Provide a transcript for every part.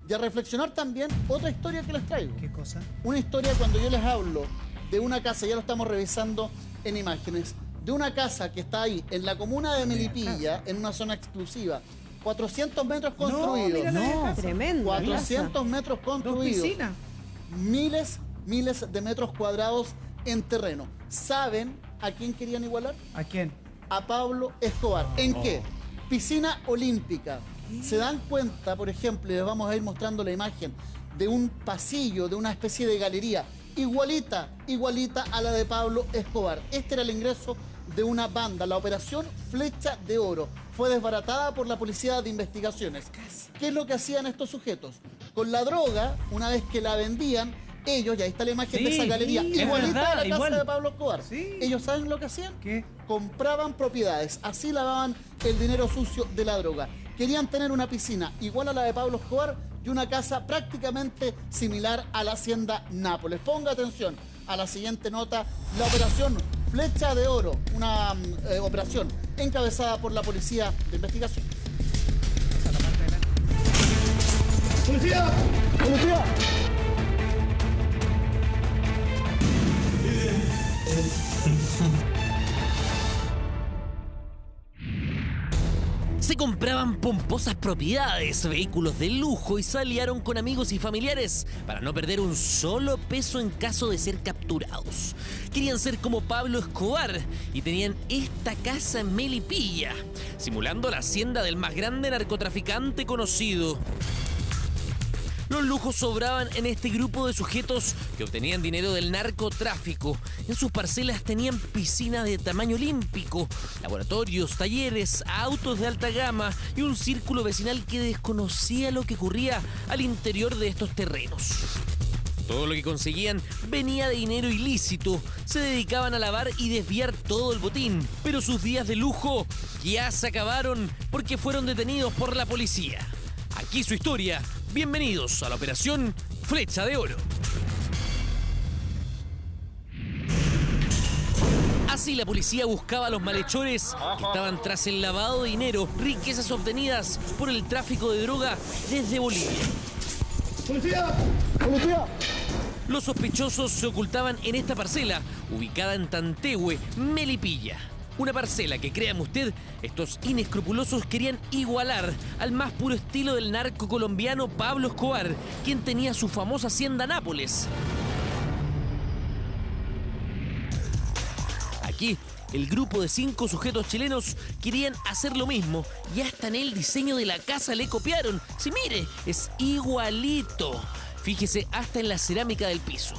y a reflexionar también otra historia que les traigo. ¿Qué cosa? Una historia cuando yo les hablo de una casa, ya lo estamos revisando en imágenes, de una casa que está ahí, en la comuna de Melipilla, en una zona exclusiva. 400 metros construidos. No, tremendo. 400 metros construidos. Piscina. Miles de metros cuadrados en terreno. ¿Saben a quién querían igualar? ¿A quién? A Pablo Escobar. ¿En qué? Piscina olímpica. ¿Se dan cuenta, por ejemplo, y les vamos a ir mostrando la imagen de un pasillo, de una especie de galería, igualita a la de Pablo Escobar? Este era el ingreso de una banda, la operación Flecha de Oro. Fue desbaratada por la Policía de Investigaciones. ¿Qué es lo que hacían estos sujetos? Con la droga, una vez que la vendían, ellos, y ahí está la imagen de esa galería, igualita a la casa de Pablo Escobar. Sí. ¿Ellos saben lo que hacían? ¿Qué? Compraban propiedades, así lavaban el dinero sucio de la droga. Querían tener una piscina igual a la de Pablo Escobar y una casa prácticamente similar a la hacienda Nápoles. Ponga atención a la siguiente nota, la operación Flecha de Oro, una operación encabezada por la Policía de Investigación. ¡Policía! ¡Policía! Se compraban pomposas propiedades, vehículos de lujo y se aliaron con amigos y familiares para no perder un solo peso en caso de ser capturados. Querían ser como Pablo Escobar y tenían esta casa en Melipilla, simulando la hacienda del más grande narcotraficante conocido. Los lujos sobraban en este grupo de sujetos que obtenían dinero del narcotráfico. En sus parcelas tenían piscinas de tamaño olímpico, laboratorios, talleres, autos de alta gama y un círculo vecinal que desconocía lo que ocurría al interior de estos terrenos. Todo lo que conseguían venía de dinero ilícito. Se dedicaban a lavar y desviar todo el botín. Pero sus días de lujo ya se acabaron porque fueron detenidos por la policía. Aquí su historia. Bienvenidos a la operación Flecha de Oro. Así la policía buscaba a los malhechores que estaban tras el lavado de dinero, riquezas obtenidas por el tráfico de droga desde Bolivia. ¡Policía! ¡Policía! Los sospechosos se ocultaban en esta parcela, ubicada en Tantehue, Melipilla. Una parcela que, créame usted, estos inescrupulosos querían igualar al más puro estilo del narco colombiano Pablo Escobar, quien tenía su famosa hacienda Nápoles. Aquí, el grupo de 5 sujetos chilenos querían hacer lo mismo y hasta en el diseño de la casa le copiaron. Si mire, es igualito. Fíjese hasta en la cerámica del piso.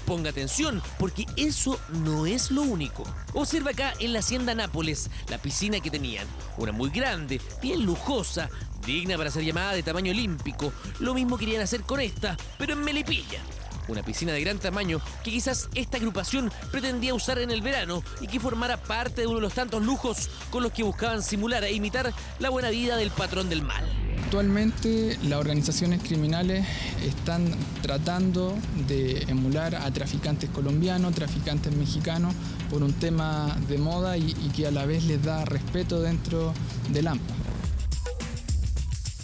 Ponga atención, porque eso no es lo único. Observa acá en la hacienda Nápoles la piscina que tenían. Una muy grande, bien lujosa, digna para ser llamada de tamaño olímpico. Lo mismo querían hacer con esta, pero en Melipilla. Una piscina de gran tamaño que quizás esta agrupación pretendía usar en el verano y que formara parte de uno de los tantos lujos con los que buscaban simular e imitar la buena vida del patrón del mal. Actualmente las organizaciones criminales están tratando de emular a traficantes colombianos, traficantes mexicanos, por un tema de moda y que a la vez les da respeto dentro del AMPA.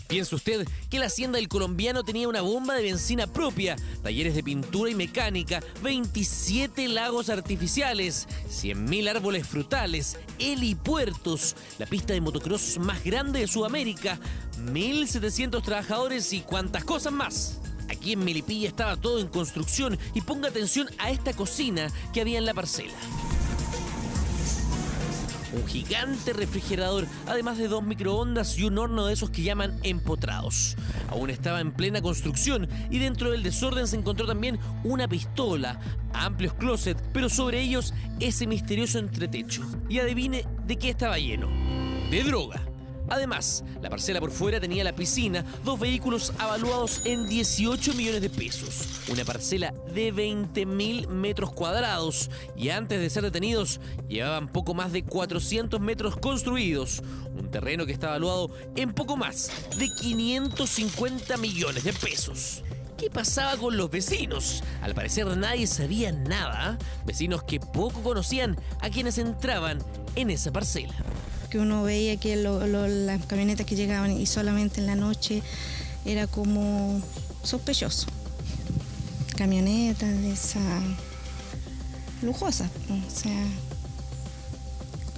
¿Piensa usted que la hacienda del colombiano tenía una bomba de benzina propia, talleres de pintura y mecánica, 27 lagos artificiales, 100.000 árboles frutales, helipuertos, la pista de motocross más grande de Sudamérica, 1.700 trabajadores y cuantas cosas más? Aquí en Melipilla estaba todo en construcción y ponga atención a esta cocina que había en la parcela. Un gigante refrigerador, además de 2 microondas y un horno de esos que llaman empotrados. Aún estaba en plena construcción y dentro del desorden se encontró también una pistola, amplios closets, pero sobre ellos ese misterioso entretecho. Y adivine de qué estaba lleno. De droga. Además, la parcela por fuera tenía la piscina, 2 vehículos avaluados en 18 millones de pesos, una parcela de 20.000 metros cuadrados y antes de ser detenidos llevaban poco más de 400 metros construidos, un terreno que está avaluado en poco más de 550 millones de pesos. ¿Qué pasaba con los vecinos? Al parecer nadie sabía nada, vecinos que poco conocían a quienes entraban en esa parcela. Que uno veía que las camionetas que llegaban y solamente en la noche era como sospechoso. Camionetas de esas lujosas, o sea,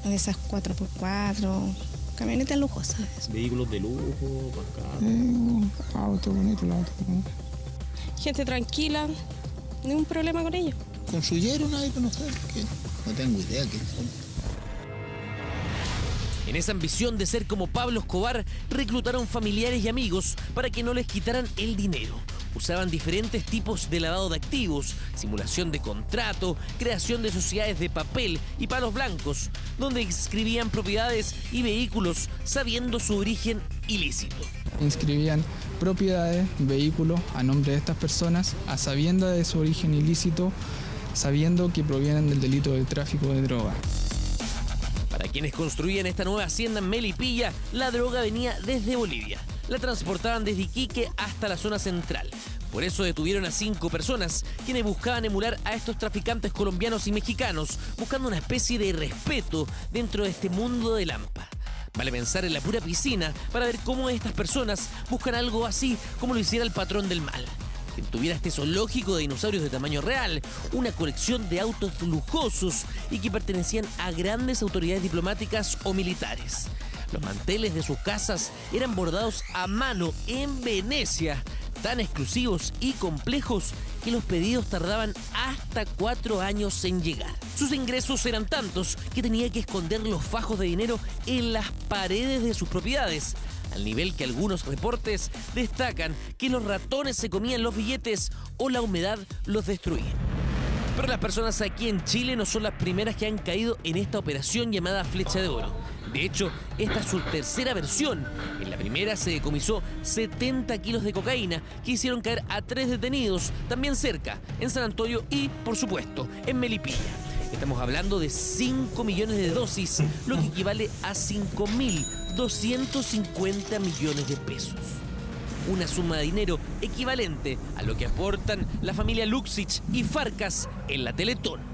de esas 4x4, camionetas lujosas. Vehículos de lujo, para Auto bonito, el auto. Gente tranquila, ningún problema con ellos. ¿Construyeron ahí con ustedes? No tengo idea qué son. En esa ambición de ser como Pablo Escobar, reclutaron familiares y amigos para que no les quitaran el dinero. Usaban diferentes tipos de lavado de activos, simulación de contrato, creación de sociedades de papel y palos blancos, donde inscribían propiedades y vehículos sabiendo su origen ilícito. Inscribían propiedades, vehículos a nombre de estas personas, a sabiendas de su origen ilícito, sabiendo que provienen del delito de tráfico de droga. Para quienes construían esta nueva hacienda en Melipilla, la droga venía desde Bolivia. La transportaban desde Iquique hasta la zona central. Por eso detuvieron a 5 personas, quienes buscaban emular a estos traficantes colombianos y mexicanos, buscando una especie de respeto dentro de este mundo de Lampa. Vale pensar en la pura piscina para ver cómo estas personas buscan algo así como lo hiciera el patrón del mal. Quien tuviera este zoológico de dinosaurios de tamaño real, una colección de autos lujosos y que pertenecían a grandes autoridades diplomáticas o militares. Los manteles de sus casas eran bordados a mano en Venecia, tan exclusivos y complejos que los pedidos tardaban hasta 4 años en llegar. Sus ingresos eran tantos que tenía que esconder los fajos de dinero en las paredes de sus propiedades, al nivel que algunos reportes destacan que los ratones se comían los billetes o la humedad los destruía. Pero las personas aquí en Chile no son las primeras que han caído en esta operación llamada Flecha de Oro. De hecho, esta es su tercera versión. En la primera se decomisó 70 kilos de cocaína que hicieron caer a 3 detenidos, también cerca, en San Antonio y, por supuesto, en Melipilla. Estamos hablando de 5 millones de dosis, lo que equivale a 5.250 millones de pesos. Una suma de dinero equivalente a lo que aportan la familia Luxich y Farcas en la Teletón.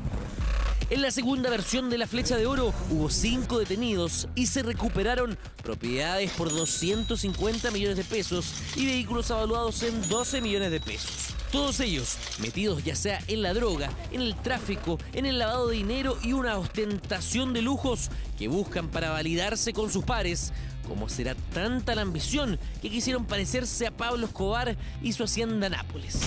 En la segunda versión de la Flecha de Oro hubo 5 detenidos y se recuperaron propiedades por 250 millones de pesos y vehículos avaluados en 12 millones de pesos. Todos ellos metidos ya sea en la droga, en el tráfico, en el lavado de dinero y una ostentación de lujos que buscan para validarse con sus pares. ¿Cómo será tanta la ambición que quisieron parecerse a Pablo Escobar y su hacienda Nápoles?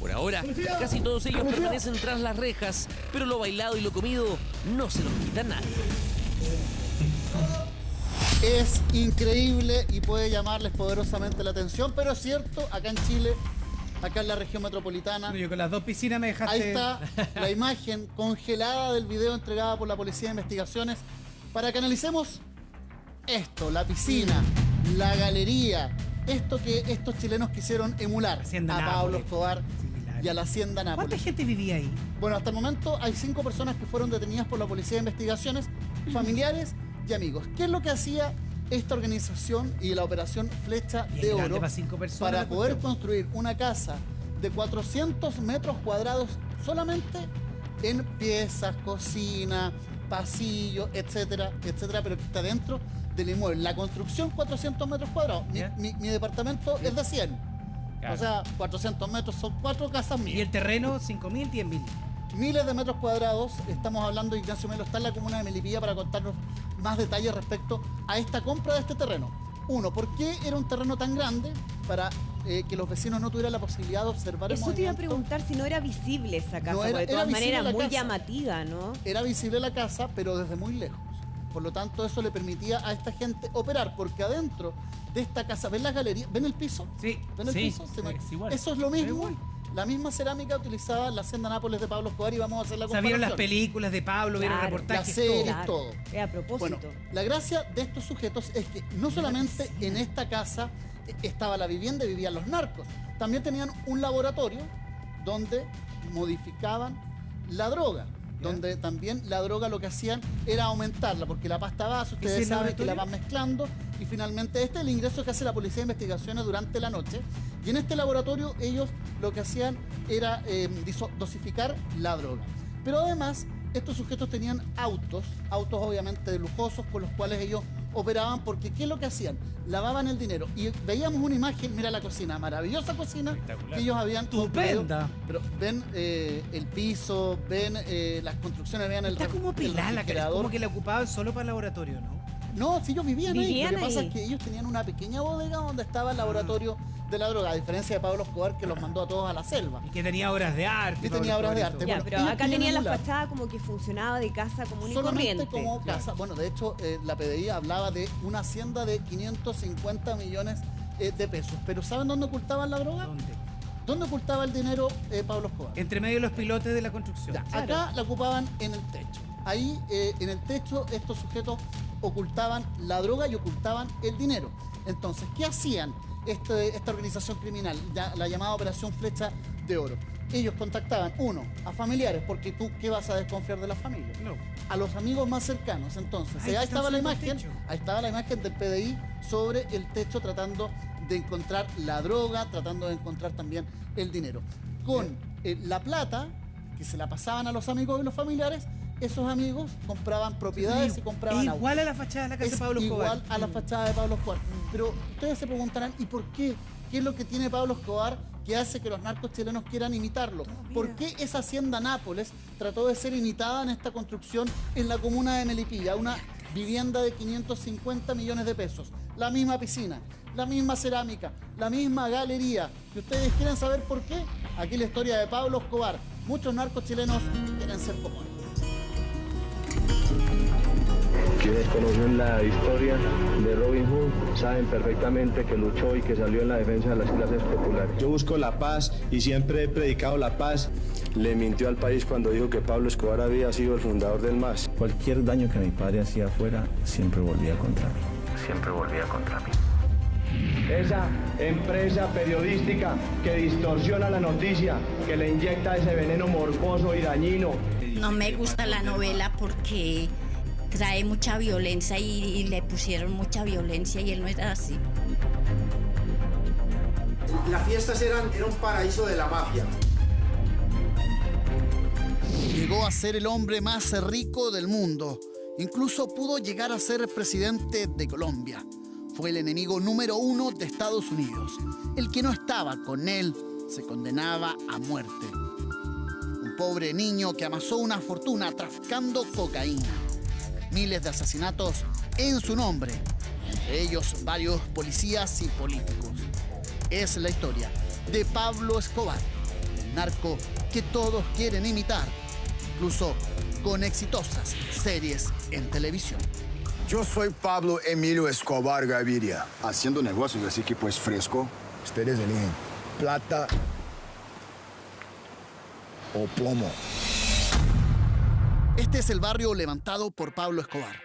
Por ahora, casi todos ellos permanecen tras las rejas, pero lo bailado y lo comido no se los quita nadie. Es increíble y puede llamarles poderosamente la atención, pero es cierto, acá en Chile, acá en la región metropolitana. Yo con las 2 piscinas me dejaste... Ahí está la imagen congelada del video entregada por la Policía de Investigaciones para que analicemos esto, la piscina, la galería, esto que estos chilenos quisieron emular Hacienda a Nápoles. Pablo Escobar y a la hacienda Nápoles. ¿Cuánta gente vivía ahí? Bueno, hasta el momento hay 5 personas que fueron detenidas por la Policía de Investigaciones, familiares y amigos. ¿Qué es lo que hacía esta organización y la operación Flecha de Oro para 5 personas, para poder construir una casa de 400 metros cuadrados solamente en piezas, cocina, pasillo, etcétera, etcétera, pero que está dentro del inmueble? La construcción 400 metros cuadrados. Mi departamento es de 100. Claro. O sea, 400 metros son 4 casas mías. ¿Y el terreno? 5.000, 10.000. Miles de metros cuadrados. Estamos hablando, Ignacio Melo está en la comuna de Melipilla para contarnos más detalles respecto a esta compra de este terreno. Uno, ¿por qué era un terreno tan grande para que los vecinos no tuvieran la posibilidad de observar el movimiento? Eso te iba a preguntar si no era visible esa casa, No era- porque de era todas visible maneras la muy casa. llamativa, ¿no? Era visible la casa, pero desde muy lejos. Por lo tanto, eso le permitía a esta gente operar, porque adentro de esta casa, ¿ven las galerías? ¿Ven el piso? Sí, ¿Ven el sí, piso? es igual. Eso es lo Es mismo. igual. La misma cerámica utilizada en la hacienda Nápoles de Pablo Escobar y vamos a hacer la O sea, comparación. vieron las películas de Pablo, vieron Claro, reportajes, la serie. todo. todo. A propósito. Bueno, la gracia de estos sujetos es que no solamente en esta casa estaba la vivienda y vivían los narcos, también tenían un laboratorio donde modificaban la droga, donde también la droga lo que hacían era aumentarla, porque la pasta base, ¿Ese ustedes saben que la laboratorio? van mezclando, y finalmente este es el ingreso que hace la Policía de Investigaciones durante la noche, y en este laboratorio ellos lo que hacían era dosificar la droga. Pero además, estos sujetos tenían autos obviamente lujosos, con los cuales ellos operaban porque ¿qué es lo que hacían? Lavaban el dinero y veíamos una imagen, mira la cocina, maravillosa cocina que ellos habían construido. Estupenda. Pero ven el piso, ven las construcciones, vean el Está como pelada la cara, refrigerador. como que la ocupaban solo para el laboratorio, ¿no? No, si ellos vivían ahí. Vivían Lo que pasa ahí. es que ellos tenían una pequeña bodega donde estaba el laboratorio de la droga, a diferencia de Pablo Escobar que los mandó a todos a la selva. Y que tenía obras de arte. Y tenía Pablo obras de Escobar y arte. todo. Ya, Bueno, pero ellos acá querían tenía la emular. fachada como que funcionaba de casa común y Solamente corriente. como casa. Bueno, de hecho, la PDI hablaba de una hacienda de 550 millones de pesos. Pero ¿saben dónde ocultaban la droga? ¿Dónde? ¿Dónde ocultaba el dinero Pablo Escobar? Entre medio de los pilotes de la construcción. Ya, acá la ocupaban en el techo. Ahí, en el techo, estos sujetos ocultaban la droga y ocultaban el dinero. Entonces, ¿qué hacían esta organización criminal, la llamada Operación Flecha de Oro? Ellos contactaban, uno, a familiares, porque tú, ¿qué vas a desconfiar de la familia? No. A los amigos más cercanos. Entonces, Ahí ahí están estaba la subiendo el imagen, techo. ahí estaba la imagen del PDI sobre el techo tratando de encontrar la droga, tratando de encontrar también el dinero. Con la plata que se la pasaban a los amigos y los familiares, esos amigos compraban propiedades y compraban autos. Igual a la fachada de la casa de Es Pablo Escobar. igual a la fachada de Pablo Escobar. Pero ustedes se preguntarán, ¿y por qué? ¿Qué es lo que tiene Pablo Escobar que hace que los narcos chilenos quieran imitarlo? ¿Por qué esa hacienda Nápoles trató de ser imitada en esta construcción en la comuna de Melipilla? Una vivienda de 550 millones de pesos. La misma piscina, la misma cerámica, la misma galería. ¿Y ustedes quieren saber por qué? Aquí la historia de Pablo Escobar. Muchos narcos chilenos quieren ser como él. Quienes conocen la historia de Robin Hood saben perfectamente que luchó y que salió en la defensa de las clases populares. Yo busco la paz y siempre he predicado la paz. Le mintió al país cuando dijo que Pablo Escobar había sido el fundador del MAS. Cualquier daño que mi padre hacía afuera siempre volvía contra mí. Siempre volvía contra mí. Esa empresa periodística que distorsiona la noticia, que le inyecta ese veneno morboso y dañino. No me gusta la novela porque trae mucha violencia y le pusieron mucha violencia y él no era así. Las fiestas eran un paraíso de la mafia. Llegó a ser el hombre más rico del mundo. Incluso pudo llegar a ser presidente de Colombia. Fue el enemigo número 1 de Estados Unidos. El que no estaba con él se condenaba a muerte. Un pobre niño que amasó una fortuna traficando cocaína. Miles de asesinatos en su nombre, entre ellos varios policías y políticos. Es la historia de Pablo Escobar, el narco que todos quieren imitar, incluso con exitosas series en televisión. Yo soy Pablo Emilio Escobar Gaviria, haciendo negocios, así que pues fresco. Ustedes eligen plata o plomo. Este es el barrio levantado por Pablo Escobar.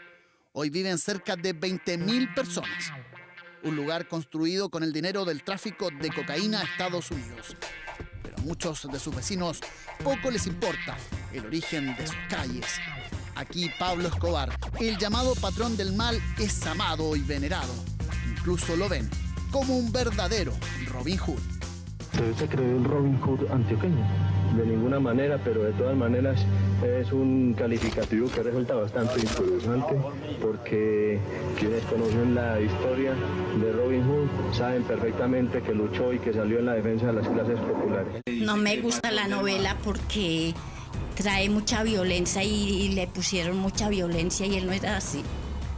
Hoy viven cerca de 20.000 personas. Un lugar construido con el dinero del tráfico de cocaína a Estados Unidos. Pero a muchos de sus vecinos poco les importa el origen de sus calles. Aquí Pablo Escobar, el llamado patrón del mal, es amado y venerado. Incluso lo ven como un verdadero Robin Hood. ¿Pero se creó un Robin Hood antioqueño? De ninguna manera, pero de todas maneras es un calificativo que resulta bastante interesante porque quienes conocen la historia de Robin Hood saben perfectamente que luchó y que salió en la defensa de las clases populares. No me gusta la novela porque trae mucha violencia y le pusieron mucha violencia y él no era así.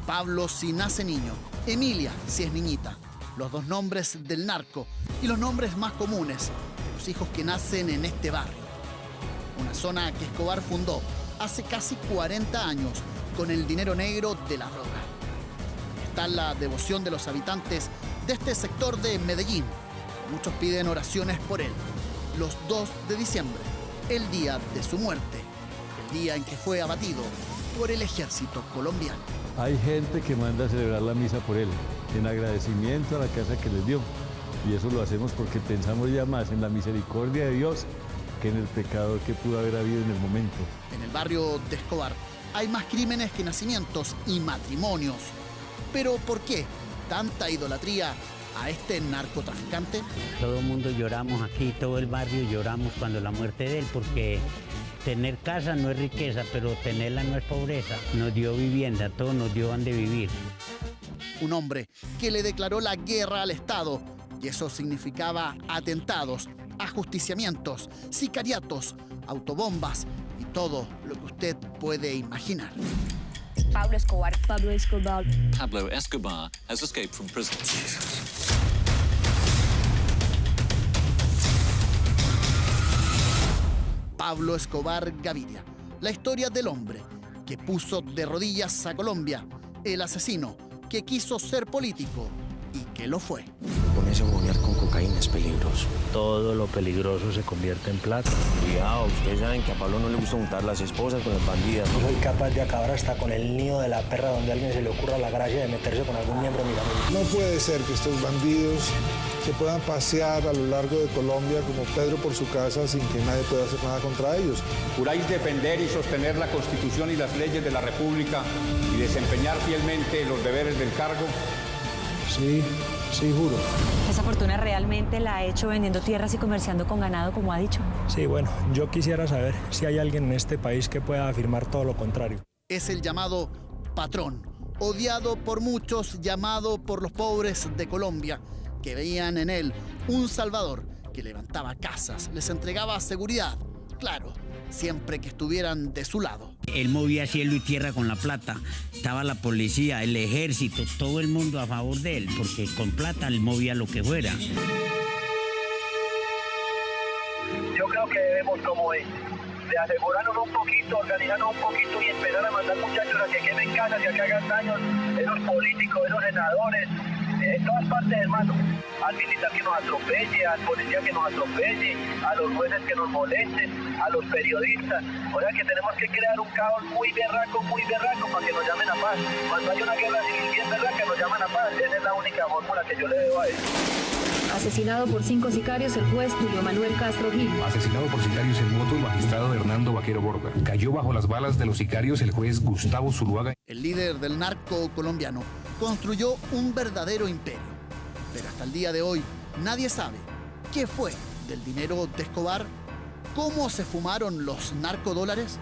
Pablo si nace niño, Emilia si es niñita. Los dos nombres del narco y los nombres más comunes de los hijos que nacen en este barrio. Una zona que Escobar fundó hace casi 40 años con el dinero negro de la droga. Está la devoción de los habitantes de este sector de Medellín. Muchos piden oraciones por él. Los 2 de diciembre, el día de su muerte, el día en que fue abatido por el ejército colombiano. Hay gente que manda a celebrar la misa por él, en agradecimiento a la casa que les dio. Y eso lo hacemos porque pensamos ya más en la misericordia de Dios que en el pecado que pudo haber habido en el momento. En el barrio de Escobar hay más crímenes que nacimientos y matrimonios. ¿Pero por qué tanta idolatría a este narcotraficante? Todo el mundo lloramos aquí, todo el barrio lloramos cuando la muerte de él, porque tener casa no es riqueza, pero tenerla no es pobreza. Nos dio vivienda, todo nos dio donde vivir. Un hombre que le declaró la guerra al Estado, y eso significaba atentados, ajusticiamientos, sicariatos, autobombas y todo lo que usted puede imaginar. Pablo Escobar. Pablo Escobar. Pablo Escobar has escaped from prison. Pablo Escobar Gaviria, la historia del hombre que puso de rodillas a Colombia, el asesino que quiso ser político y que lo fue. Ponerse a humonear con cocaína es peligroso. Todo lo peligroso se convierte en plata. Cuidado, ustedes saben que a Pablo no le gusta juntar las esposas con las bandidas. Yo soy capaz de acabar hasta con el nido de la perra donde a alguien se le ocurra la gracia de meterse con algún miembro de mi familia. No puede ser que estos bandidos se puedan pasear a lo largo de Colombia como Pedro por su casa sin que nadie pueda hacer nada contra ellos. ¿Juráis defender y sostener la Constitución y las leyes de la República y desempeñar fielmente los deberes del cargo? Sí, sí, juro. ¿Esa fortuna realmente la ha hecho vendiendo tierras y comerciando con ganado, como ha dicho? Sí, bueno, yo quisiera saber si hay alguien en este país que pueda afirmar todo lo contrario. Es el llamado patrón, odiado por muchos, llamado por los pobres de Colombia, que veían en él un salvador que levantaba casas, les entregaba seguridad, claro, siempre que estuvieran de su lado. Él movía cielo y tierra con la plata. Estaba la policía, el ejército, todo el mundo a favor de él, porque con plata él movía lo que fuera. Yo creo que debemos, como de asegurarnos un poquito, organizarnos un poquito y empezar a mandar muchachos a que quemen casas y a que hagan daños, esos políticos, esos senadores, en todas partes, hermano. Al militar que nos atropelle, al policía que nos atropelle, a los jueces que nos molesten, a los periodistas. O sea que tenemos que crear un caos muy berraco para que nos llamen a paz. Cuando hay una guerra civil bien berraca, nos llaman a paz. Esa es la única fórmula que yo le veo a eso. Asesinado por 5 sicarios el juez Julio Manuel Castro Gil. Asesinado por sicarios en moto el magistrado Hernando Vaquero Borda. Cayó bajo las balas de los sicarios el juez Gustavo Zuluaga. El líder del narco colombiano construyó un verdadero imperio. Pero hasta el día de hoy nadie sabe qué fue del dinero de Escobar, cómo se fumaron los narcodólares.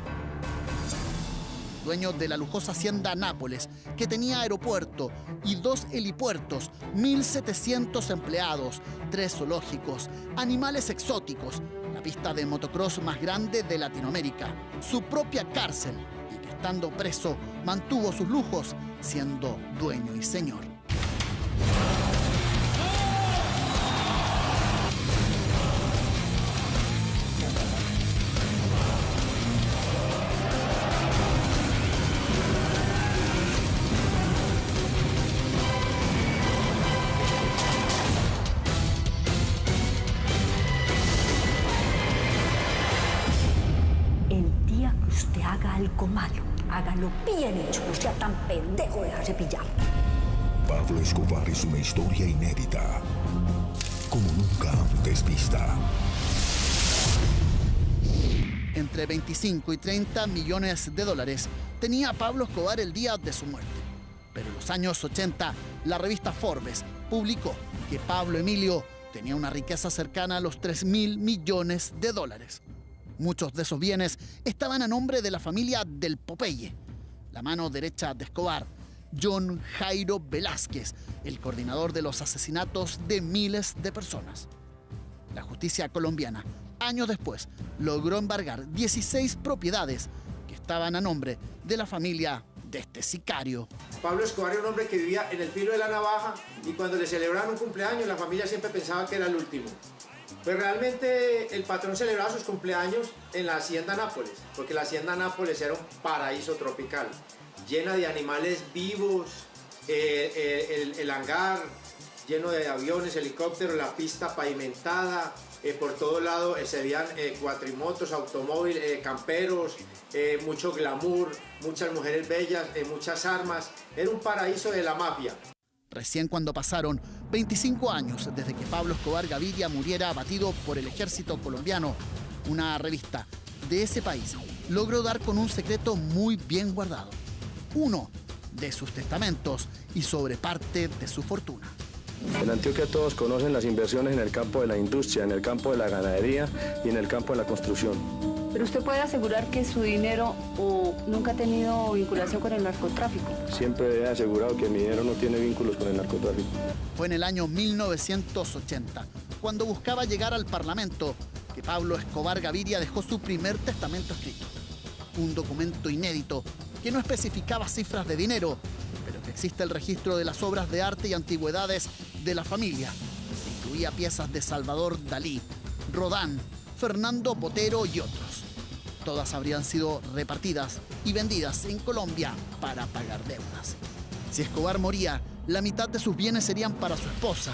Dueño de la lujosa hacienda Nápoles, que tenía aeropuerto y 2 helipuertos, 1.700 empleados, 3 zoológicos, animales exóticos, la pista de motocross más grande de Latinoamérica, su propia cárcel, y que estando preso mantuvo sus lujos siendo dueño y señor. Usted haga algo malo, hágalo bien hecho, no sea tan pendejo de dejarse pillar. Pablo Escobar es una historia inédita, como nunca antes vista. Entre 25 y 30 millones de dólares tenía Pablo Escobar el día de su muerte. Pero en los años 80, la revista Forbes publicó que Pablo Emilio tenía una riqueza cercana a los 3.000 millones de dólares. Muchos de esos bienes estaban a nombre de la familia del Popeye, la mano derecha de Escobar, John Jairo Velázquez, el coordinador de los asesinatos de miles de personas. La justicia colombiana, años después, logró embargar 16 propiedades que estaban a nombre de la familia de este sicario. Pablo Escobar era un hombre que vivía en el filo de la navaja y cuando le celebraban un cumpleaños la familia siempre pensaba que era el último. Pues realmente el patrón celebraba sus cumpleaños en la hacienda Nápoles, porque la hacienda Nápoles era un paraíso tropical, llena de animales vivos, el hangar lleno de aviones, helicópteros, la pista pavimentada, por todo lado se veían cuatrimotos, automóviles, camperos, mucho glamour, muchas mujeres bellas, muchas armas, era un paraíso de la mafia. Recién cuando pasaron 25 años desde que Pablo Escobar Gaviria muriera abatido por el ejército colombiano, una revista de ese país logró dar con un secreto muy bien guardado. Uno de sus testamentos y sobre parte de su fortuna. En Antioquia todos conocen las inversiones en el campo de la industria, en el campo de la ganadería y en el campo de la construcción. Pero usted puede asegurar que su dinero nunca ha tenido vinculación con el narcotráfico. Siempre he asegurado que mi dinero no tiene vínculos con el narcotráfico. Fue en el año 1980, cuando buscaba llegar al Parlamento, que Pablo Escobar Gaviria dejó su primer testamento escrito. Un documento inédito que no especificaba cifras de dinero, pero que existe el registro de las obras de arte y antigüedades de la familia. Incluía piezas de Salvador Dalí, Rodin, Fernando Botero y otros. Todas habrían sido repartidas y vendidas en Colombia para pagar deudas. Si Escobar moría, la mitad de sus bienes serían para su esposa.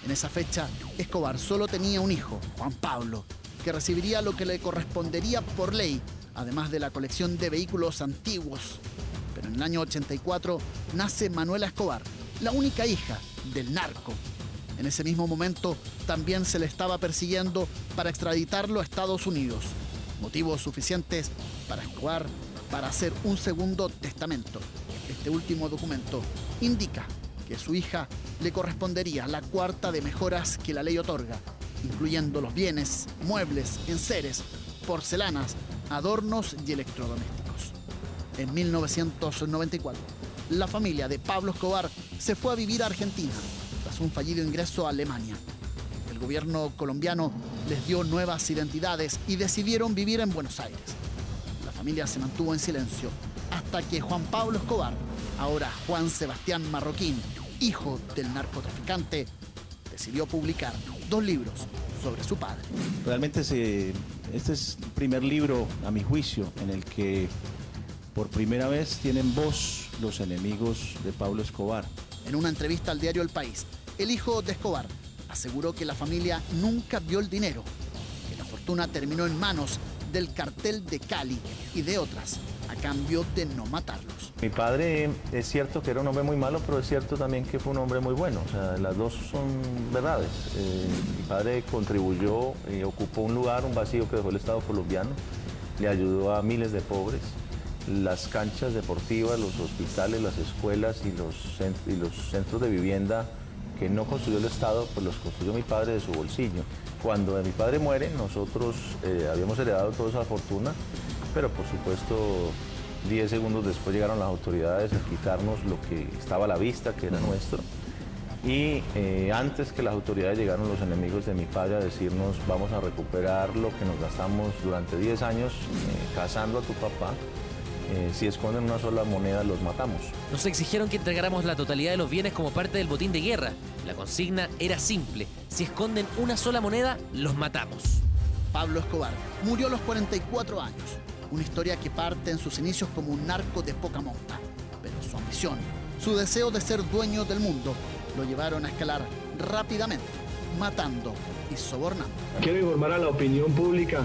En esa fecha, Escobar solo tenía un hijo, Juan Pablo, que recibiría lo que le correspondería por ley, además de la colección de vehículos antiguos. Pero en el año 84 nace Manuela Escobar, la única hija del narco. En ese mismo momento también se le estaba persiguiendo para extraditarlo a Estados Unidos. Motivos suficientes para Escobar para hacer un segundo testamento. Este último documento indica que a su hija le correspondería la cuarta de mejoras que la ley otorga, incluyendo los bienes, muebles, enseres, porcelanas, adornos y electrodomésticos. En 1994, la familia de Pablo Escobar se fue a vivir a Argentina tras un fallido ingreso a Alemania. El gobierno colombiano les dio nuevas identidades y decidieron vivir en Buenos Aires. La familia se mantuvo en silencio hasta que Juan Pablo Escobar, ahora Juan Sebastián Marroquín, hijo del narcotraficante, decidió publicar 2 libros sobre su padre. Realmente este es el primer libro, a mi juicio, en el que por primera vez tienen voz los enemigos de Pablo Escobar. En una entrevista al diario El País, el hijo de Escobar aseguró que la familia nunca vio el dinero, que la fortuna terminó en manos del cartel de Cali y de otras, a cambio de no matarlos. Mi padre es cierto que era un hombre muy malo, pero es cierto también que fue un hombre muy bueno. O sea, las dos son verdades. Mi padre contribuyó, ocupó un lugar, un vacío que dejó el Estado colombiano, le ayudó a miles de pobres. Las canchas deportivas, los hospitales, las escuelas y los centros de vivienda que no construyó el Estado, pues los construyó mi padre de su bolsillo. Cuando mi padre muere, nosotros habíamos heredado toda esa fortuna, pero por supuesto 10 segundos después llegaron las autoridades a quitarnos lo que estaba a la vista, que era nuestro. Y antes que las autoridades llegaron los enemigos de mi padre a decirnos vamos a recuperar lo que nos gastamos durante 10 años cazando a tu papá. Si esconden una sola moneda, los matamos. Nos exigieron que entregáramos la totalidad de los bienes como parte del botín de guerra. La consigna era simple: si esconden una sola moneda, los matamos. Pablo Escobar murió a los 44 años. Una historia que parte en sus inicios como un narco de poca monta. Pero su ambición, su deseo de ser dueño del mundo, lo llevaron a escalar rápidamente, matando y sobornando. Quiero informar a la opinión pública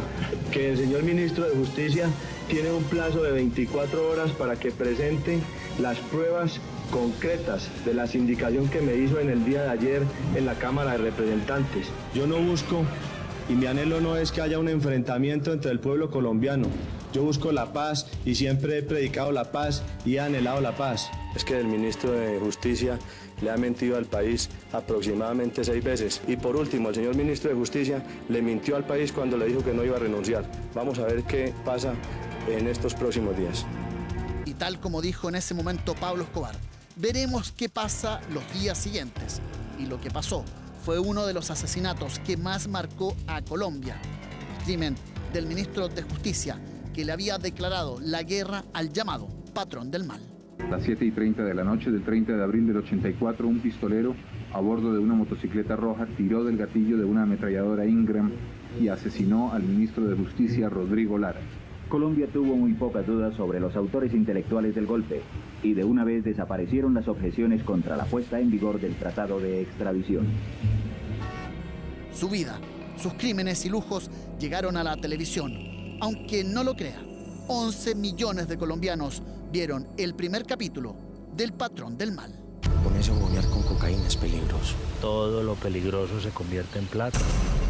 que el señor ministro de Justicia tiene un plazo de 24 horas para que presente las pruebas concretas de la sindicación que me hizo en el día de ayer en la Cámara de Representantes. Yo no busco, y mi anhelo no es que haya un enfrentamiento entre el pueblo colombiano. Yo busco la paz y siempre he predicado la paz y he anhelado la paz. Es que el ministro de Justicia le ha mentido al país aproximadamente 6 veces. Y por último, el señor ministro de Justicia le mintió al país cuando le dijo que no iba a renunciar. Vamos a ver qué pasa en estos próximos días. Y tal como dijo en ese momento Pablo Escobar, veremos qué pasa los días siguientes. Y lo que pasó fue uno de los asesinatos que más marcó a Colombia. El crimen del ministro de Justicia, que le había declarado la guerra al llamado patrón del mal. A las 7:30 de la noche del 30 de abril del 84, un pistolero a bordo de una motocicleta roja tiró del gatillo de una ametralladora Ingram y asesinó al ministro de Justicia, Rodrigo Lara. Colombia tuvo muy pocas dudas sobre los autores intelectuales del golpe y de una vez desaparecieron las objeciones contra la puesta en vigor del tratado de extradición. Su vida, sus crímenes y lujos llegaron a la televisión. Aunque no lo crea, 11 millones de colombianos vieron el primer capítulo del Patrón del Mal. Ponerse a humonear con cocaína es peligroso. Todo lo peligroso se convierte en plata.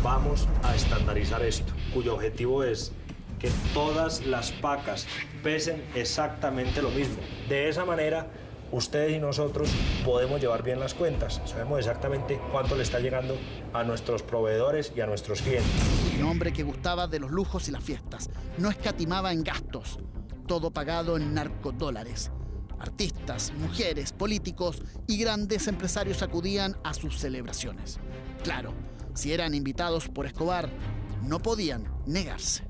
Vamos a estandarizar esto, cuyo objetivo es que todas las pacas pesen exactamente lo mismo. De esa manera ustedes y nosotros podemos llevar bien las cuentas. Sabemos exactamente cuánto le está llegando a nuestros proveedores y a nuestros clientes. Un hombre que gustaba de los lujos y las fiestas. No escatimaba en gastos. Todo pagado en narcodólares. Artistas, mujeres, políticos y grandes empresarios acudían a sus celebraciones. Claro, si eran invitados por Escobar, no podían negarse.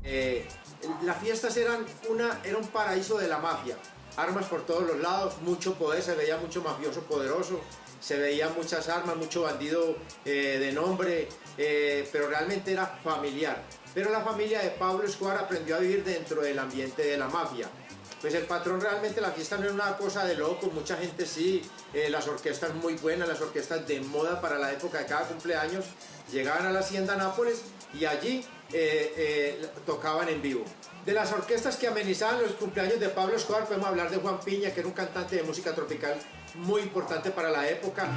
Las fiestas eran un paraíso de la mafia. Armas por todos los lados, mucho poder, se veía mucho mafioso poderoso, se veían muchas armas, mucho bandido de nombre, pero realmente era familiar. Pero la familia de Pablo Escobar aprendió a vivir dentro del ambiente de la mafia. Pues el patrón realmente, la fiesta no era una cosa de loco, mucha gente sí, las orquestas muy buenas, las orquestas de moda para la época de cada cumpleaños, llegaban a la Hacienda Nápoles y allí tocaban en vivo. De las orquestas que amenizaban los cumpleaños de Pablo Escobar podemos hablar de Juan Piña, que era un cantante de música tropical muy importante para la época.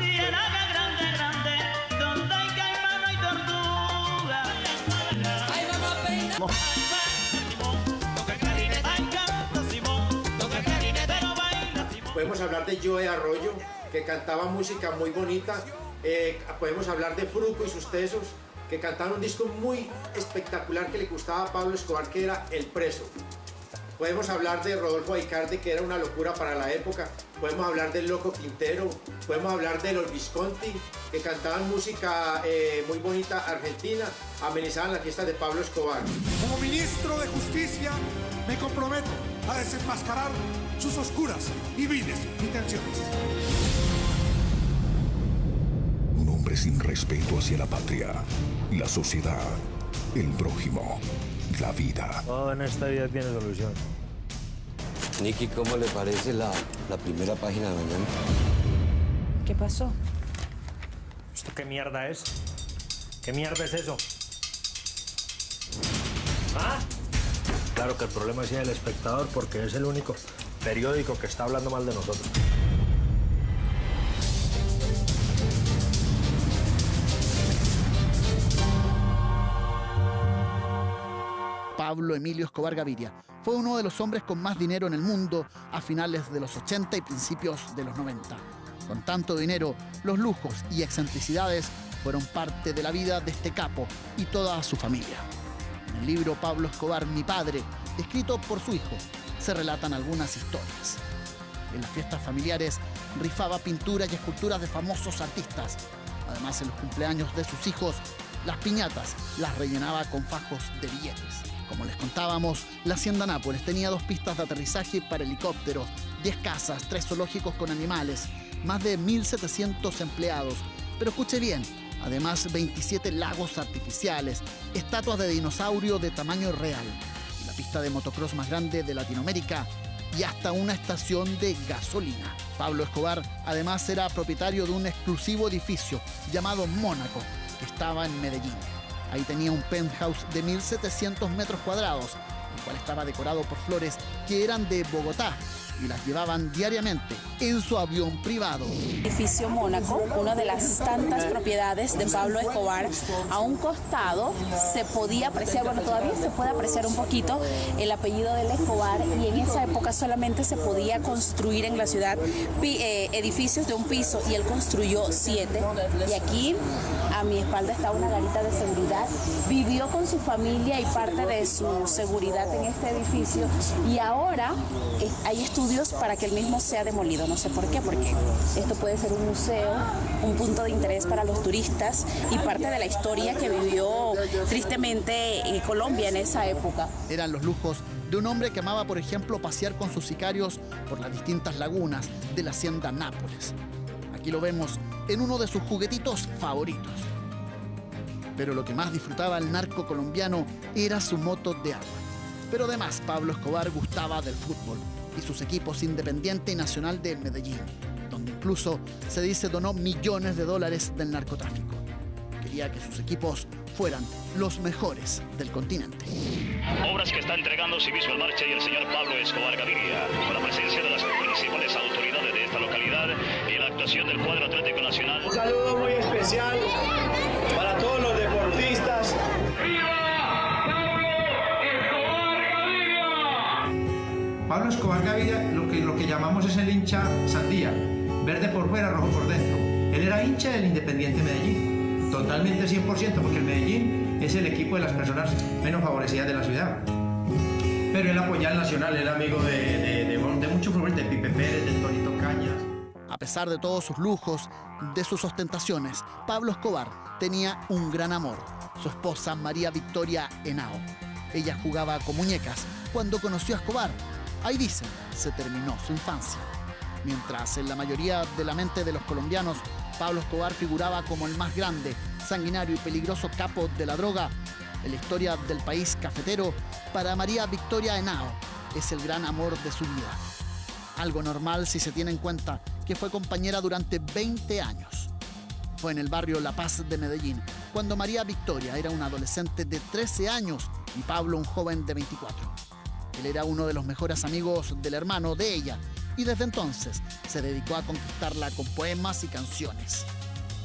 Podemos hablar de Joe Arroyo, que cantaba música muy bonita. Podemos hablar de Fruco y sus Tesos, que cantaban un disco muy espectacular que le gustaba a Pablo Escobar, que era El Preso. Podemos hablar de Rodolfo Aicardi, que era una locura para la época. Podemos hablar del Loco Quintero. Podemos hablar de los Visconti, que cantaban música muy bonita argentina, amenizaban las fiestas de Pablo Escobar. Como ministro de Justicia, me comprometo a desenmascarar sus oscuras y viles intenciones. Un hombre sin respeto hacia la patria, la sociedad, el prójimo, la vida. Todo en esta vida tiene solución. Nicky, ¿cómo le parece la primera página de mañana? ¿Qué pasó? ¿Esto qué mierda es? ¿Qué mierda es eso? ¿Ah? Claro que el problema es el Espectador, porque es el único periódico que está hablando mal de nosotros. Pablo Emilio Escobar Gaviria fue uno de los hombres con más dinero en el mundo a finales de los 80 y principios de los 90. Con tanto dinero, los lujos y excentricidades fueron parte de la vida de este capo y toda su familia. En el libro Pablo Escobar, Mi Padre, escrito por su hijo, se relatan algunas historias. En las fiestas familiares rifaba pinturas y esculturas de famosos artistas. Además, en los cumpleaños de sus hijos, las piñatas las rellenaba con fajos de billetes. Como les contábamos, la Hacienda Nápoles tenía 2 pistas de aterrizaje para helicópteros, 10 casas, 3 zoológicos con animales, más de 1.700 empleados. Pero escuche bien, además 27 lagos artificiales, estatuas de dinosaurio de tamaño real, la pista de motocross más grande de Latinoamérica y hasta una estación de gasolina. Pablo Escobar además era propietario de un exclusivo edificio llamado Mónaco, que estaba en Medellín. Ahí tenía un penthouse de 1.700 metros cuadrados, el cual estaba decorado por flores que eran de Bogotá y las llevaban diariamente en su avión privado. Edificio Mónaco, una de las tantas propiedades de Pablo Escobar. A un costado se podía apreciar, bueno, todavía se puede apreciar un poquito el apellido del Escobar, y en esa época solamente se podía construir en la ciudad edificios de un piso, y él construyó 7. Y aquí a mi espalda está una garita de seguridad. Vivió con su familia y parte de su seguridad en este edificio, y ahora hay estudios para que el mismo sea demolido. No sé por qué, porque esto puede ser un museo, un punto de interés para los turistas y parte de la historia que vivió tristemente Colombia en esa época. Eran los lujos de un hombre que amaba, por ejemplo, pasear con sus sicarios por las distintas lagunas de la Hacienda Nápoles. Aquí lo vemos en uno de sus juguetitos favoritos. Pero lo que más disfrutaba el narco colombiano era su moto de agua. Pero además, Pablo Escobar gustaba del fútbol y sus equipos Independiente y Nacional de Medellín, donde incluso se dice donó millones de dólares del narcotráfico. Quería que sus equipos fueran los mejores del continente. Obras que está entregando Civisual Marcha y el señor Pablo Escobar Gaviria, con la presencia de las principales autoridades de esta localidad y la actuación del cuadro atlético nacional. Un saludo muy especial para todos los deportistas. Pablo Escobar Gaviria lo que llamamos es el hincha sandía, verde por fuera, rojo por dentro. Él era hincha del Independiente Medellín, totalmente 100%, porque el Medellín es el equipo de las personas menos favorecidas de la ciudad. Pero él apoyaba al Nacional, era amigo de muchos futbolistas, de Pipe Pérez, de Tonito Cañas. A pesar de todos sus lujos, de sus ostentaciones, Pablo Escobar tenía un gran amor, su esposa María Victoria Henao. Ella jugaba con muñecas cuando conoció a Escobar. Ahí dicen, se terminó su infancia. Mientras en la mayoría de la mente de los colombianos, Pablo Escobar figuraba como el más grande, sanguinario y peligroso capo de la droga, en la historia del país cafetero, para María Victoria Henao es el gran amor de su vida. Algo normal si se tiene en cuenta que fue compañera durante 20 años. Fue en el barrio La Paz de Medellín, cuando María Victoria era una adolescente de 13 años y Pablo un joven de 24. Él era uno de los mejores amigos del hermano de ella y desde entonces se dedicó a conquistarla con poemas y canciones.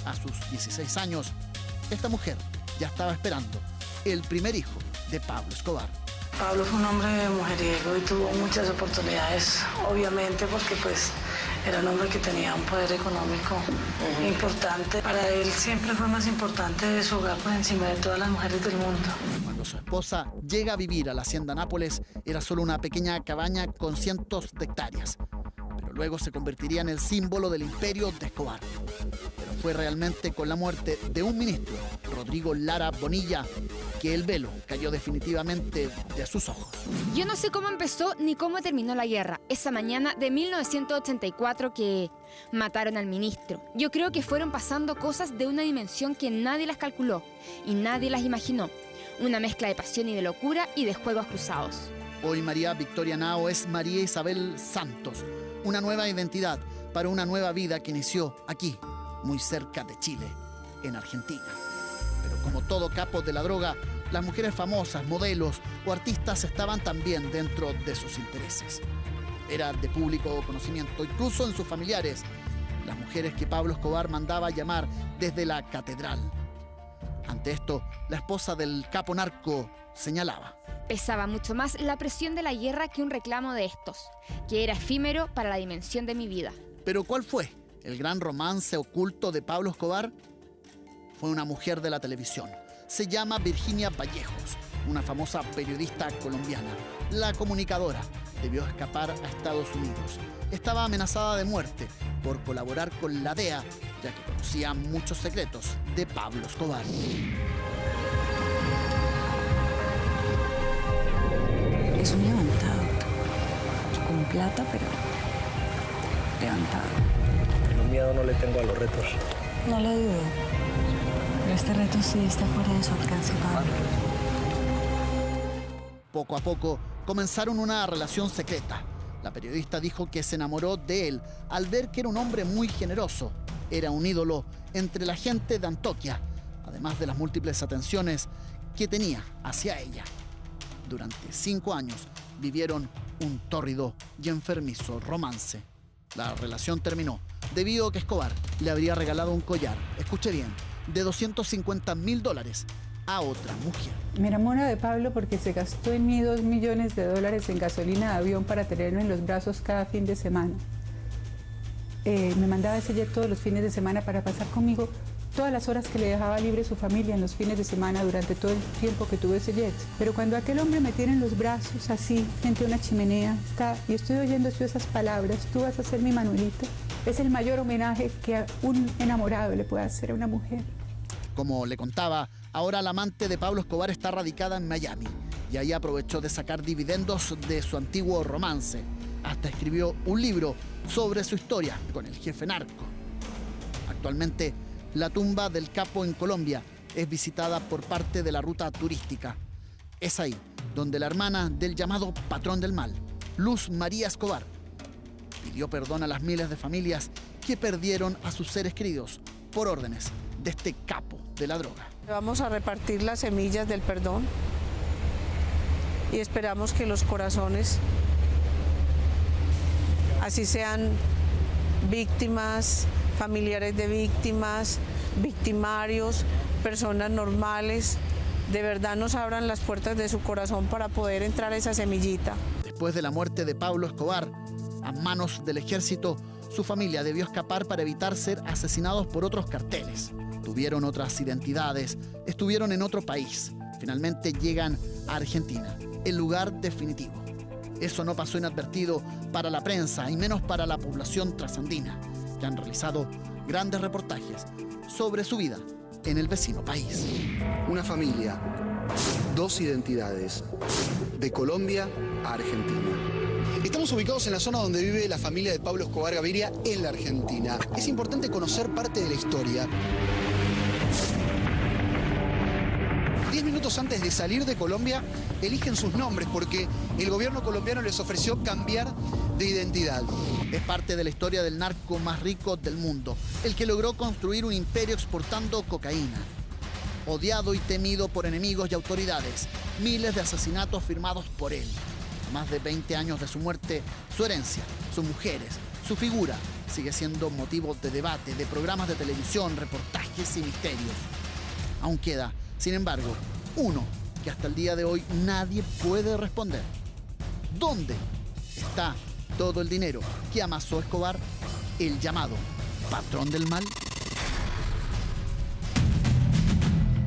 A sus 16 años, esta mujer ya estaba esperando el primer hijo de Pablo Escobar. Pablo fue un hombre mujeriego y tuvo muchas oportunidades, obviamente porque pues era un hombre que tenía un poder económico importante. Para él siempre fue más importante su hogar por encima de todas las mujeres del mundo. Cuando su esposa llega a vivir a la hacienda Nápoles, era solo una pequeña cabaña con cientos de hectáreas. Pero luego se convertiría en el símbolo del imperio de Escobar. Pero fue realmente con la muerte de un ministro, Rodrigo Lara Bonilla, que el velo cayó definitivamente de sus ojos. Yo no sé cómo empezó ni cómo terminó la guerra, esa mañana de 1984 que mataron al ministro. Yo creo que fueron pasando cosas de una dimensión que nadie las calculó y nadie las imaginó. Una mezcla de pasión y de locura y de juegos cruzados. Hoy María Victoria Henao es María Isabel Santos, una nueva identidad para una nueva vida que inició aquí, muy cerca de Chile, en Argentina. Pero como todo capo de la droga, las mujeres famosas, modelos o artistas estaban también dentro de sus intereses. Era de público conocimiento, incluso en sus familiares, las mujeres que Pablo Escobar mandaba llamar desde la catedral. Ante esto, la esposa del capo narco señalaba: pesaba mucho más la presión de la guerra que un reclamo de estos, que era efímero para la dimensión de mi vida. ¿Pero cuál fue el gran romance oculto de Pablo Escobar? Fue una mujer de la televisión. Se llama Virginia Vallejos, una famosa periodista colombiana. La comunicadora debió escapar a Estados Unidos. Estaba amenazada de muerte por colaborar con la DEA, ya que conocía muchos secretos de Pablo Escobar. Es un levantado, con plata, pero levantado. Yo miedo no le tengo a los retos. No lo dudo, pero este reto sí está fuera de su alcance, Pablo. Poco a poco comenzaron una relación secreta. La periodista dijo que se enamoró de él al ver que era un hombre muy generoso. Era un ídolo entre la gente de Antioquia, además de las múltiples atenciones que tenía hacia ella. Durante 5 años vivieron un tórrido y enfermizo romance. La relación terminó debido a que Escobar le habría regalado un collar, escuche bien, de $250.000 a otra mujer. Me enamoro de Pablo porque se gastó en mí $2 millones en gasolina de avión para tenerlo en los brazos cada fin de semana. Me mandaba ese jet todos los fines de semana para pasar conmigo todas las horas que le dejaba libre su familia en los fines de semana durante todo el tiempo que tuve ese jet. Pero cuando aquel hombre me tiene en los brazos así, frente a una chimenea, y estoy oyendo esas palabras: tú vas a ser mi Manuelita, es el mayor homenaje que un enamorado le puede hacer a una mujer. Como le contaba, ahora la amante de Pablo Escobar está radicada en Miami y ahí aprovechó de sacar dividendos de su antiguo romance. Hasta escribió un libro sobre su historia con el jefe narco. Actualmente, la tumba del capo en Colombia es visitada por parte de la ruta turística. Es ahí donde la hermana del llamado patrón del mal, Luz María Escobar, pidió perdón a las miles de familias que perdieron a sus seres queridos por órdenes de este capo de la droga. Vamos a repartir las semillas del perdón y esperamos que los corazones, así sean víctimas, familiares de víctimas, victimarios, personas normales, de verdad nos abran las puertas de su corazón para poder entrar esa semillita. Después de la muerte de Pablo Escobar, a manos del ejército, su familia debió escapar para evitar ser asesinados por otros carteles. Tuvieron otras identidades, estuvieron en otro país. Finalmente llegan a Argentina, el lugar definitivo. Eso no pasó inadvertido para la prensa y menos para la población trasandina, que han realizado grandes reportajes sobre su vida en el vecino país. Una familia, dos identidades, de Colombia a Argentina. Estamos ubicados en la zona donde vive la familia de Pablo Escobar Gaviria en la Argentina. Es importante conocer parte de la historia. 10 minutos antes de salir de Colombia, eligen sus nombres porque el gobierno colombiano les ofreció cambiar de identidad. Es parte de la historia del narco más rico del mundo, el que logró construir un imperio exportando cocaína. Odiado y temido por enemigos y autoridades, miles de asesinatos firmados por él. A más de 20 años de su muerte, su herencia, sus mujeres, su figura sigue siendo motivo de debate, de programas de televisión, reportajes y misterios. Aún queda, sin embargo, uno que hasta el día de hoy nadie puede responder. ¿Dónde está todo el dinero que amasó Escobar, el llamado patrón del mal?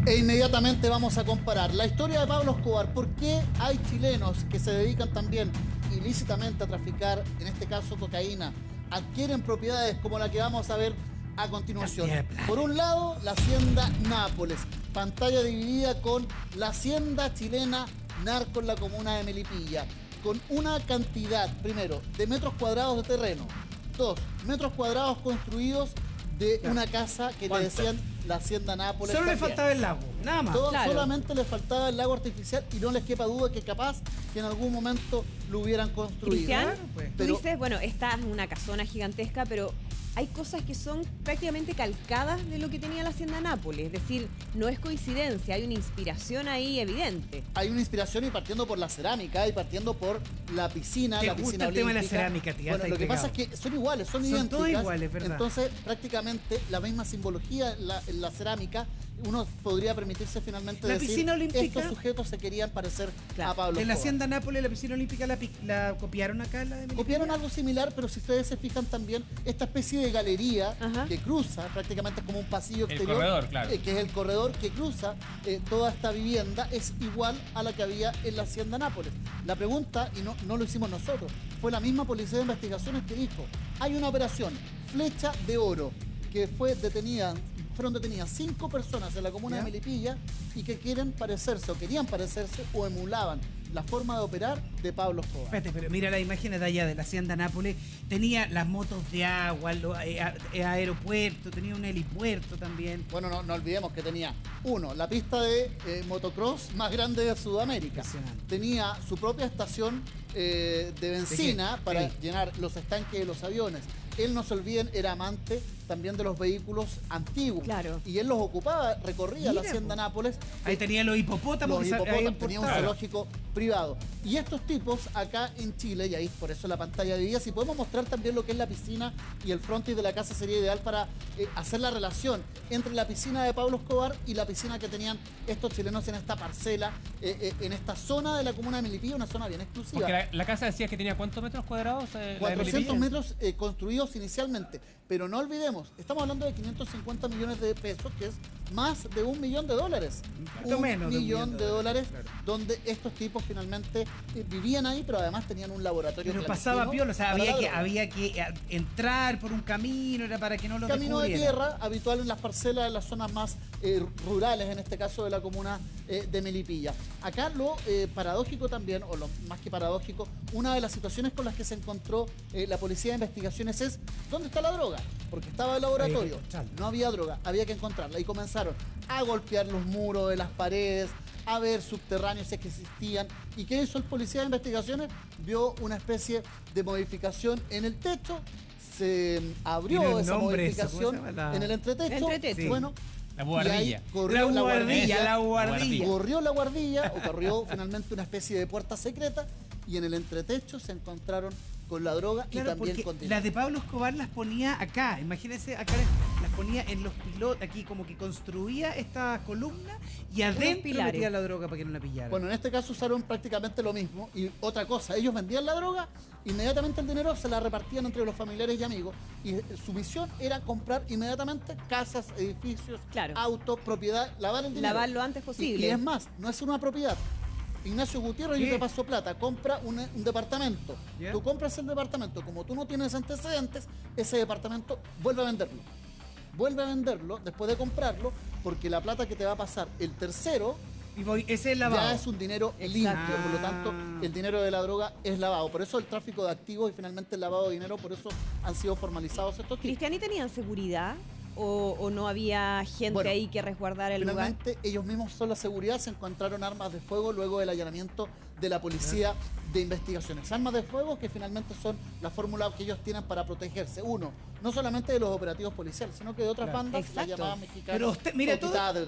E inmediatamente vamos a comparar la historia de Pablo Escobar. ¿Por qué hay chilenos que se dedican también ilícitamente a traficar, en este caso cocaína, adquieren propiedades como la que vamos a ver a continuación? Por un lado, la hacienda Nápoles, pantalla dividida con la hacienda chilena narco en la comuna de Melipilla, con una cantidad, primero, de metros cuadrados de terreno, 2 metros cuadrados construidos de una casa que le decían la hacienda Nápoles. Solo también. le faltaba el lago, nada más. Solamente le faltaba el lago artificial y no les quepa duda que capaz que en algún momento lo hubieran construido. Cristian, tú dices, bueno, esta es una casona gigantesca, pero hay cosas que son prácticamente calcadas de lo que tenía la hacienda Nápoles. Es decir, no es coincidencia, hay una inspiración ahí evidente. Hay una inspiración y partiendo por la cerámica y partiendo por la piscina, la piscina olímpica. El tema de la cerámica, tía. Bueno, lo que pasa es que son iguales, son idénticas. Son todas iguales, ¿verdad? Entonces, prácticamente la misma simbología en la cerámica, uno podría permitirse finalmente la decir piscina olímpica, estos sujetos se querían parecer a Pablo en la Escobar. hacienda Nápoles, la piscina olímpica la copiaron acá, la de Melipilla. Copiaron algo similar, pero si ustedes se fijan también, esta especie de galería que cruza, prácticamente como un pasillo exterior, corredor, claro. Que es el corredor que cruza toda esta vivienda, es igual a la que había en la hacienda Nápoles. La pregunta, y no lo hicimos nosotros, fue la misma Policía de Investigaciones que dijo, hay una operación Flecha de Oro, que fueron detenidas 5 personas en la comuna de Melipilla y que querían parecerse o emulaban la forma de operar de Pablo Escobar. Espérate, pero mira las imágenes de allá de la hacienda Nápoles. Tenía las motos de agua, aeropuerto, tenía un helipuerto también. Bueno, no olvidemos que tenía, la pista de motocross más grande de Sudamérica. Tenía su propia estación de benzina para llenar los estanques de los aviones. Él, no se olviden, era amante también de los vehículos antiguos. Claro. Y él los ocupaba, recorría la hacienda Nápoles. Ahí tenía los hipopótamos. Tenía un zoológico privado. Y estos tipos acá en Chile, y ahí por eso la pantalla de día, si podemos mostrar también lo que es la piscina y el frontis de la casa, sería ideal para hacer la relación entre la piscina de Pablo Escobar y la piscina que tenían estos chilenos en esta parcela, en esta zona de la comuna de Melipilla, una zona bien exclusiva. Porque la casa decía que tenía ¿cuántos metros cuadrados? 400 metros construidos inicialmente. Pero no olvidemos, estamos hablando de 550 millones de pesos, que es más de $1 millón. $1 millón de dólares, claro. Donde estos tipos finalmente vivían ahí, pero además tenían un laboratorio. Pero pasaba piola, o sea, había que entrar por un camino, era para que no lo camino de tierra, habitual en las parcelas, en las zonas más rurales, en este caso de la comuna de Melipilla. Acá lo paradójico también, o lo más que paradójico, una de las situaciones con las que se encontró la Policía de Investigaciones es, ¿dónde está la droga? Porque estaba el laboratorio, no había droga, había que encontrarla. Y comenzaron a golpear los muros de las paredes, a ver subterráneos si es que existían. ¿Y qué hizo el Policía de Investigaciones? Vio una especie de modificación en el techo, se abrió esa modificación en el entretecho. Sí. Bueno, la buhardilla. Corrió la guardilla, o corrió finalmente una especie de puerta secreta, y en el entretecho se encontraron con la droga, claro, y también con dinero. Las de Pablo Escobar las ponía acá, imagínense, acá las ponía en los pilotos, aquí como que construía esta columna y adentro pilares. metía la droga para que no la pillaran. Bueno, en este caso usaron prácticamente lo mismo. Y otra cosa, ellos vendían la droga, inmediatamente el dinero se la repartían entre los familiares y amigos. Y su misión era comprar inmediatamente casas, edificios, autos, propiedad, lavar el dinero. Lavar lo antes posible. Y es más, no es una propiedad. Ignacio Gutiérrez, yo te paso plata, compra un departamento. Yeah. Tú compras el departamento, como tú no tienes antecedentes, ese departamento vuelve a venderlo. Vuelve a venderlo después de comprarlo, porque la plata que te va a pasar el tercero ese es lavado. ya es un dinero limpio, por lo tanto el dinero de la droga es lavado. Por eso el tráfico de activos y finalmente el lavado de dinero, por eso han sido formalizados estos tipos. ¿Cristian, y tenían seguridad? ¿O no había gente ahí que resguardara el lugar? Finalmente, ellos mismos son la seguridad, se encontraron armas de fuego luego del allanamiento de la policía de investigaciones. Armas de fuego que finalmente son la fórmula que ellos tienen para protegerse. Uno, no solamente de los operativos policiales, sino que de otras bandas, las llamadas mexicanas. Pero usted, mira, todo,